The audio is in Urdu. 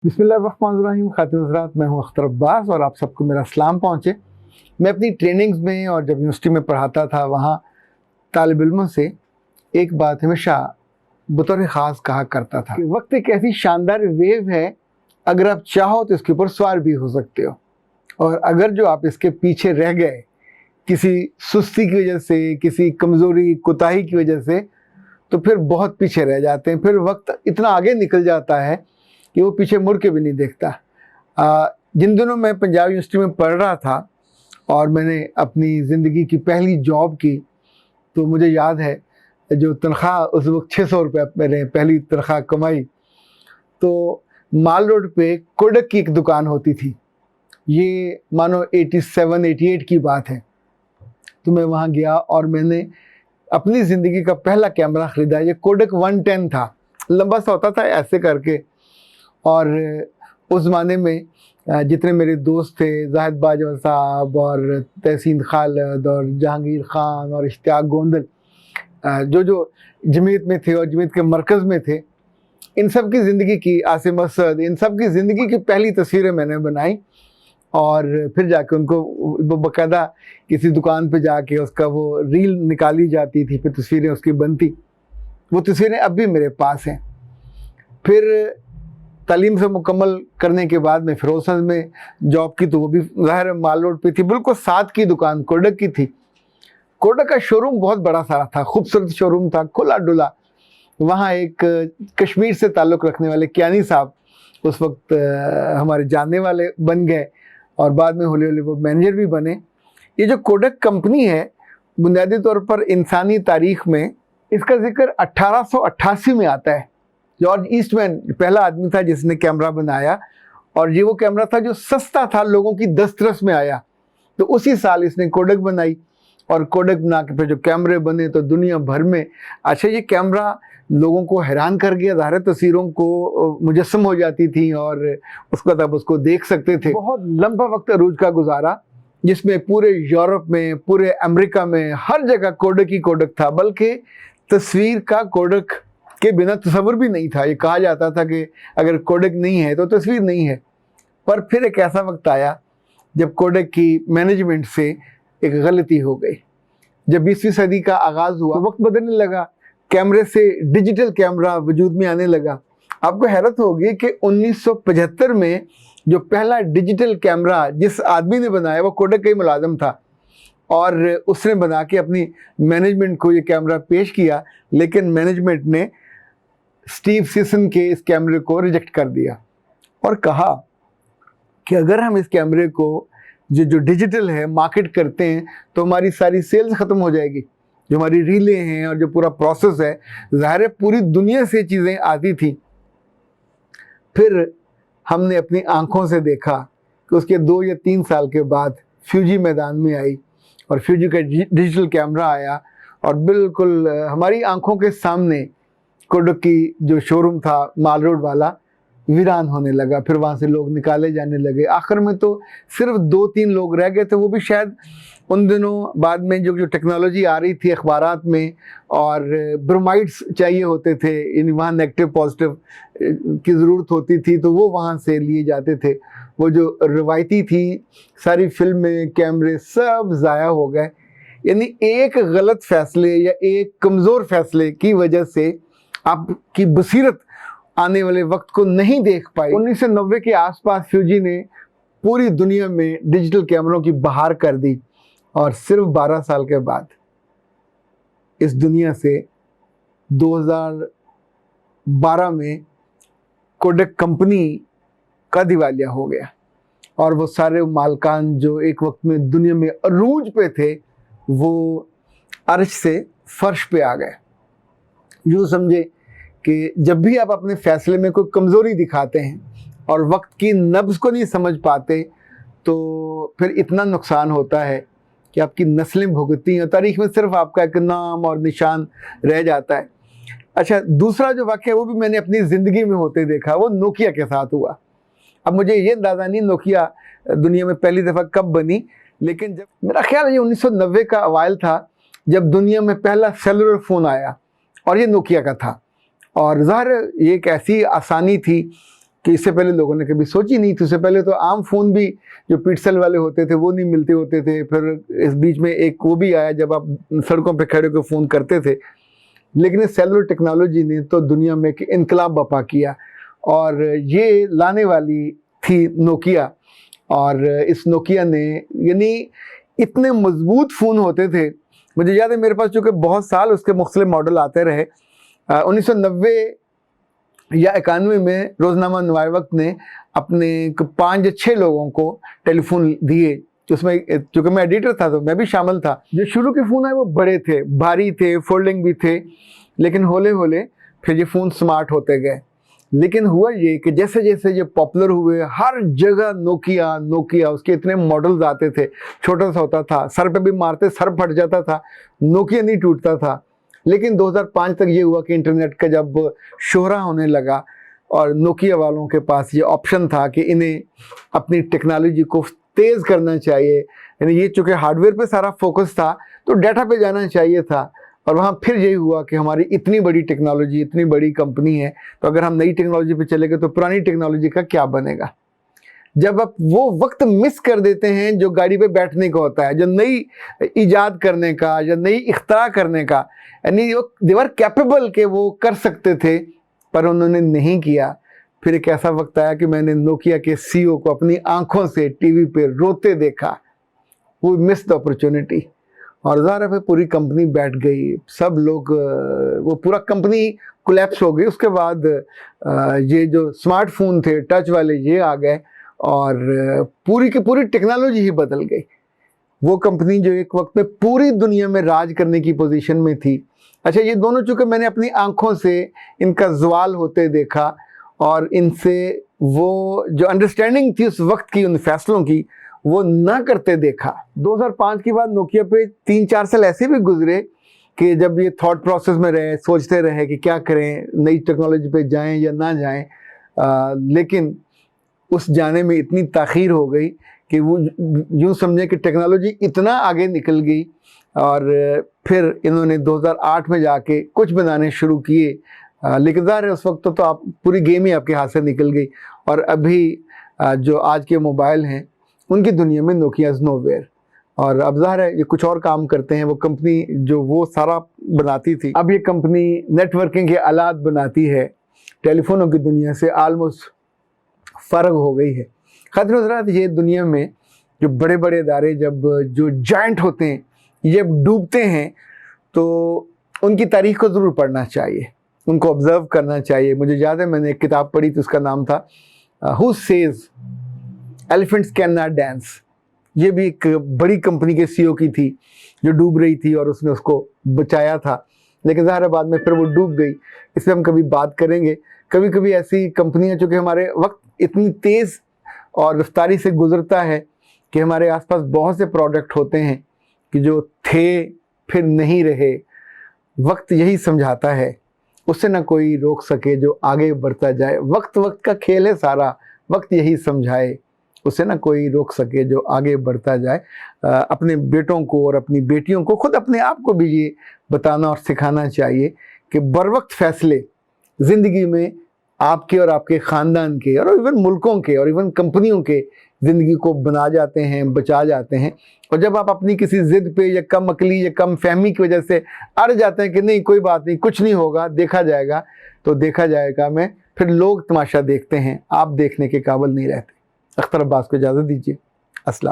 بسم اللہ الرحمن الرحیم. خاتون حضرات، میں ہوں اختر عباس اور آپ سب کو میرا سلام پہنچے. میں اپنی ٹریننگز میں اور جب یونیورسٹی میں پڑھاتا تھا وہاں طالب علموں سے ایک بات ہمیشہ بطور خاص کہا کرتا تھا کہ وقت ایک ایسی شاندار ویو ہے، اگر آپ چاہو تو اس کے اوپر سوار بھی ہو سکتے ہو، اور اگر جو آپ اس کے پیچھے رہ گئے کسی سستی کی وجہ سے، کسی کمزوری کوتاہی کی وجہ سے، تو پھر بہت پیچھے رہ جاتے ہیں. پھر وقت اتنا آگے نکل جاتا ہے کہ وہ پیچھے مڑ کے بھی نہیں دیکھتا. جن دنوں میں پنجاب یونیورسٹی میں پڑھ رہا تھا اور میں نے اپنی زندگی کی پہلی جاب کی، تو مجھے یاد ہے جو تنخواہ اس وقت 600 روپے میں نے پہلی تنخواہ کمائی، تو مال روڈ پہ کوڈک کی ایک دکان ہوتی تھی. یہ مانو 87-88 کی بات ہے. تو میں وہاں گیا اور میں نے اپنی زندگی کا پہلا کیمرہ خریدا. یہ کوڈک 110 تھا، لمبا سا ہوتا تھا ایسے کر کے. اور اس زمانے میں جتنے میرے دوست تھے، زاہد باجوہ صاحب اور تحسین خالد اور جہانگیر خان اور اشتیاق گوندل، جو جمعیت میں تھے اور جمعیت کے مرکز میں تھے، ان سب کی زندگی کی، عاصم اسد، ان سب کی زندگی کی پہلی تصویریں میں نے بنائی. اور پھر جا کے ان کو باقاعدہ کسی دکان پہ جا کے اس کا وہ ریل نکالی جاتی تھی، پھر تصویریں اس کی بنتی. وہ تصویریں اب بھی میرے پاس ہیں. پھر تعلیم سے مکمل کرنے کے بعد میں فیروز میں جاب کی، تو وہ بھی ظاہر مال روڈ پہ تھی، بالکل ساتھ کی دکان کوڈک کی تھی. کوڈک کا شو روم بہت بڑا سارا تھا، خوبصورت شو روم تھا، کھلا ڈلا. وہاں ایک کشمیر سے تعلق رکھنے والے کیانی صاحب اس وقت ہمارے جاننے والے بن گئے اور بعد میں ہولے ہولے وہ مینیجر بھی بنے. یہ جو کوڈک کمپنی ہے، بنیادی طور پر انسانی تاریخ میں اس کا ذکر 1888 میں آتا ہے. جارج ایسٹ مین پہلا آدمی تھا جس نے کیمرہ بنایا، اور یہ وہ کیمرہ تھا جو سستا تھا، لوگوں کی دسترس میں آیا. تو اسی سال اس نے کوڈک بنائی، اور کوڈک بنا کے پھر جو کیمرے بنے تو دنیا بھر میں. اچھا، یہ کیمرہ لوگوں کو حیران کر گیا. ظاہر تصویروں کو مجسم ہو جاتی تھیں اور اس کے بعد آپ اس کو دیکھ سکتے تھے. بہت لمبا وقت عروج کا گزارا، جس میں پورے یورپ میں، پورے امریکہ میں، ہر جگہ کوڈک ہی کوڈک تھا. بلکہ تصویر کا کوڈک کے بنا تصور بھی نہیں تھا. یہ کہا جاتا تھا کہ اگر کوڈک نہیں ہے تو تصویر نہیں ہے. پر پھر ایک ایسا وقت آیا جب کوڈک کی مینجمنٹ سے ایک غلطی ہو گئی. جب 20ویں صدی کا آغاز ہوا، وقت بدلنے لگا، کیمرے سے ڈیجیٹل کیمرہ وجود میں آنے لگا. آپ کو حیرت ہوگی کہ 1975 میں جو پہلا ڈیجیٹل کیمرہ جس آدمی نے بنایا وہ کوڈک کا ہی ملازم تھا، اور اس نے بنا کے اپنی مینجمنٹ کو یہ کیمرہ پیش کیا. لیکن مینجمنٹ نے اسٹیو سیسن کے اس کیمرے کو ریجیکٹ کر دیا اور کہا کہ اگر ہم اس کیمرے کو جو ڈیجیٹل ہے مارکیٹ کرتے ہیں تو ہماری ساری سیلز ختم ہو جائے گی. جو ہماری ریلیں ہیں اور جو پورا پروسیس ہے، ظاہر ہے پوری دنیا سے چیزیں آتی تھیں. پھر ہم نے اپنی آنکھوں سے دیکھا کہ اس کے 2 یا 3 سال کے بعد فیوجی میدان میں آئی، اور فیوجی کا ڈیجیٹل کیمرہ آیا، اور بالکل ہماری آنکھوں کے سامنے کوڈک کی جو شو روم تھا مال روڈ والا ویران ہونے لگا. پھر وہاں سے لوگ نکالے جانے لگے. آخر میں تو صرف 2-3 لوگ رہ گئے تھے. وہ بھی شاید ان دنوں بعد میں جو ٹیکنالوجی آ رہی تھی اخبارات میں، اور برومائڈس چاہیے ہوتے تھے، یعنی وہاں نیگیٹو پازیٹیو کی ضرورت ہوتی تھی، تو وہ وہاں سے لیے جاتے تھے. وہ جو روایتی تھی ساری فلمیں، کیمرے سب ضائع ہو گئے. یعنی ایک غلط فیصلے یا ایک کمزور فیصلے کی وجہ سے آپ کی بصیرت آنے والے وقت کو نہیں دیکھ پائی. 1990 کے آس پاس فیوجی نے پوری دنیا میں ڈیجیٹل کیمروں کی بہار کر دی، اور صرف 12 سال کے بعد اس دنیا سے 2012 میں کوڈک کمپنی کا دیوالیہ ہو گیا. اور وہ سارے مالکان جو ایک وقت میں دنیا میں عروج پہ تھے، وہ عرش سے فرش پہ آ گئے. یوں سمجھے کہ جب بھی آپ اپنے فیصلے میں کوئی کمزوری دکھاتے ہیں اور وقت کی نبض کو نہیں سمجھ پاتے، تو پھر اتنا نقصان ہوتا ہے کہ آپ کی نسلیں بھگتتی ہیں، اور تاریخ میں صرف آپ کا ایک نام اور نشان رہ جاتا ہے. اچھا، دوسرا جو واقعہ وہ بھی میں نے اپنی زندگی میں ہوتے دیکھا، وہ نوکیا کے ساتھ ہوا. اب مجھے یہ اندازہ نہیں نوکیا دنیا میں پہلی دفعہ کب بنی، لیکن جب میرا خیال ہے یہ 1990 کا اوائل تھا جب دنیا میں پہلا سیلولر فون آیا، اور یہ نوکیا کا تھا. اور ظاہر یہ ایک ایسی آسانی تھی کہ اس سے پہلے لوگوں نے کبھی سوچی نہیں تھی. اس سے پہلے تو عام فون بھی جو پیٹسل والے ہوتے تھے وہ نہیں ملتے ہوتے تھے. پھر اس بیچ میں ایک وہ بھی آیا جب آپ سڑکوں پہ کھڑے ہو کے فون کرتے تھے. لیکن اس سیلولر ٹیکنالوجی نے تو دنیا میں ایک انقلاب برپا کیا, اور یہ لانے والی تھی نوکیا. اور اس نوکیا نے یعنی اتنے مضبوط فون ہوتے تھے. مجھے یاد ہے میرے پاس چونکہ بہت سال اس کے مختلف ماڈل آتے رہے. 1990 یا 91 میں روزنامہ نوائے وقت نے اپنے 5 یا 6 لوگوں کو ٹیلی فون دیے. اس میں چونکہ میں ایڈیٹر تھا تو میں بھی شامل تھا. جو شروع کے فون آئے وہ بڑے تھے, بھاری تھے, فولڈنگ بھی تھے, لیکن ہولے ہولے پھر یہ فون سمارٹ ہوتے گئے. لیکن ہوا یہ کہ جیسے جیسے یہ پاپولر ہوئے, ہر جگہ نوکیا اس کے اتنے ماڈلز آتے تھے. چھوٹا سا ہوتا تھا, سر پہ بھی مارتے سر پھٹ جاتا تھا, نوکیا نہیں ٹوٹتا تھا. لیکن 2005 تک یہ ہوا کہ انٹرنیٹ کا جب شہرہ ہونے لگا اور نوکیا والوں کے پاس یہ آپشن تھا کہ انہیں اپنی ٹیکنالوجی کو تیز کرنا چاہیے. یعنی یہ چونکہ ہارڈ ویئر پہ سارا فوکس تھا تو ڈیٹا پہ جانا چاہیے تھا. اور وہاں پھر یہی ہوا کہ ہماری اتنی بڑی ٹیکنالوجی, اتنی بڑی کمپنی ہے, تو اگر ہم نئی ٹیکنالوجی پہ چلے گئے تو پرانی ٹیکنالوجی کا کیا بنے گا. جب آپ وہ وقت مس کر دیتے ہیں جو گاڑی پہ بیٹھنے کا ہوتا ہے, جو نئی ایجاد کرنے کا یا نئی اختراع کرنے کا, یعنی they were capable کہ وہ کر سکتے تھے پر انہوں نے نہیں کیا. پھر ایک ایسا وقت آیا کہ میں نے نوکیا کے سی او کو اپنی آنکھوں سے ٹی وی پہ روتے دیکھا. وہ مس دا اپرچونٹی, اور ظاہر ہے پھر پوری کمپنی بیٹھ گئی. سب لوگ, وہ پورا کمپنی کولیپس ہو گئی. اس کے بعد یہ جو سمارٹ فون تھے ٹچ والے یہ آ گئے اور پوری کی پوری ٹیکنالوجی ہی بدل گئی. وہ کمپنی جو ایک وقت میں پوری دنیا میں راج کرنے کی پوزیشن میں تھی. اچھا, یہ دونوں چونکہ میں نے اپنی آنکھوں سے ان کا زوال ہوتے دیکھا اور ان سے وہ جو انڈرسٹینڈنگ تھی اس وقت کی ان فیصلوں کی وہ نہ کرتے دیکھا. 2005 کے بعد نوکیا پہ 3-4 سال ایسے بھی گزرے کہ جب یہ تھاٹ پروسیس میں رہے, سوچتے رہے کہ کیا کریں, نئی ٹیکنالوجی پہ جائیں یا نہ جائیں. لیکن اس جانے میں اتنی تاخیر ہو گئی کہ وہ یوں سمجھیں کہ ٹیکنالوجی اتنا آگے نکل گئی. اور پھر انہوں نے 2008 میں جا کے کچھ بنانے شروع کیے. لیکن ظاہر ہے اس وقت تو آپ پوری گیم ہی آپ کے ہاتھ سے نکل گئی. اور ابھی جو آج کے موبائل ہیں ان کی دنیا میں نوکیا از نو ویئر. اور اب ظاہر ہے یہ کچھ اور کام کرتے ہیں. وہ کمپنی جو وہ سارا بناتی تھی, اب یہ کمپنی نیٹ ورکنگ کے آلات بناتی ہے. ٹیلی فونوں کی دنیا سے آلموسٹ فرق ہو گئی ہے. خاطر حضرات, یہ دنیا میں جو بڑے بڑے ادارے جب جو جائنٹ ہوتے ہیں یہ ڈوبتے ہیں تو ان کی تاریخ کو ضرور پڑھنا چاہیے, ان کو آبزرو کرنا چاہیے. مجھے یاد ہے میں نے ایک کتاب پڑھی تھی, اس کا نام تھا Who Says Elephants Cannot Dance. یہ بھی ایک بڑی کمپنی کے سی او کی تھی جو ڈوب رہی تھی اور اس نے اس کو بچایا تھا. لیکن ظاہر بعد میں پھر وہ ڈوب گئی. اس پہ ہم کبھی بات کریں گے. کبھی کبھی ایسی کمپنیاں چونکہ ہمارے وقت اتنی تیز اور رفتاری سے گزرتا ہے کہ ہمارے آس پاس بہت سے پروڈکٹ ہوتے ہیں کہ جو تھے پھر نہیں رہے. وقت یہی سمجھاتا ہے, اس سے نہ کوئی روک سکے جو آگے بڑھتا جائے. وقت کا کھیل ہے سارا, وقت یہی سمجھائے, اس سے نہ کوئی روک سکے جو آگے بڑھتا جائے. اپنے بیٹوں کو اور اپنی بیٹیوں کو, خود اپنے آپ کو بھی یہ بتانا اور سکھانا چاہیے کہ بروقت فیصلے زندگی میں آپ کے اور آپ کے خاندان کے اور ایون ملکوں کے اور ایون کمپنیوں کے زندگی کو بنا جاتے ہیں, بچا جاتے ہیں. اور جب آپ اپنی کسی ضد پہ یا کم عقلی یا کم فہمی کی وجہ سے اڑ جاتے ہیں کہ نہیں کوئی بات نہیں, کچھ نہیں ہوگا, دیکھا جائے گا, تو دیکھا جائے گا میں, پھر لوگ تماشا دیکھتے ہیں, آپ دیکھنے کے قابل نہیں رہتے. اختر عباس کو اجازت دیجیے. السلام.